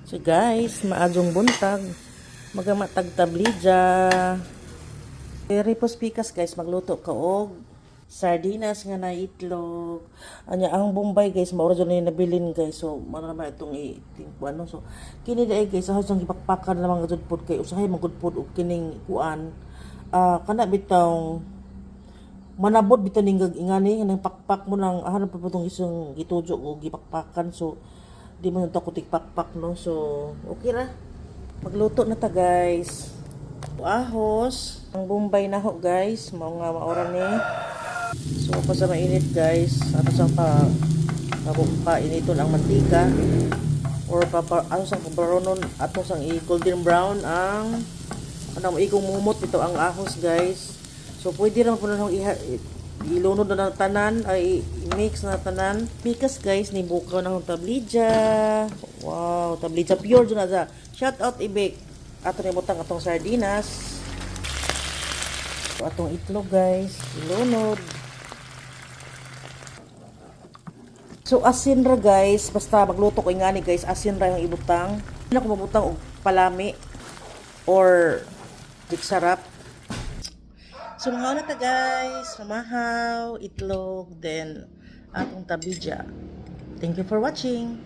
So guys, maadjong buntag, magamatag tablidya. Very pikas guys, magluto ka og sardinas nga na itlog. Anya ang Bombay guys, mao ra ni nabilin guys. So marama itong ano. So kini dai guys, sa sang gipakpakan lamang gud pod kay usahay magud pod og kining kuan. Kana bitaw manabot bitaw ning ingani nga pakpak mo nang ahan pa putong isang gitujo og gipakpakan. So di mo nang takot pakpak no. So okay ra. Magluto na ta guys. Ahos ang Bombay na ho guys, mao nga maora ni. So pa sa mainit guys, ato sa pa initon ang mantika or ano sang brown ato sang golden brown ang anong ikong mumot ito ang ahos guys. So pwede ra po nang ilunod na ng tanan ay i-mix na tanan. Pikas guys ni bukaw ng tablidya. Wow, tablidya pure dyan na. Shout out ibig. Ato ni butang atong sardinas. So atong itlog guys, ilunod. So asin ra guys, basta magluto ko ingani guys, asin ra yung ibutang. Hindi na ko mabutang og palami or sarap. So mga na ta guys, mamahaw, itlog, then atong tabidya. Thank you for watching.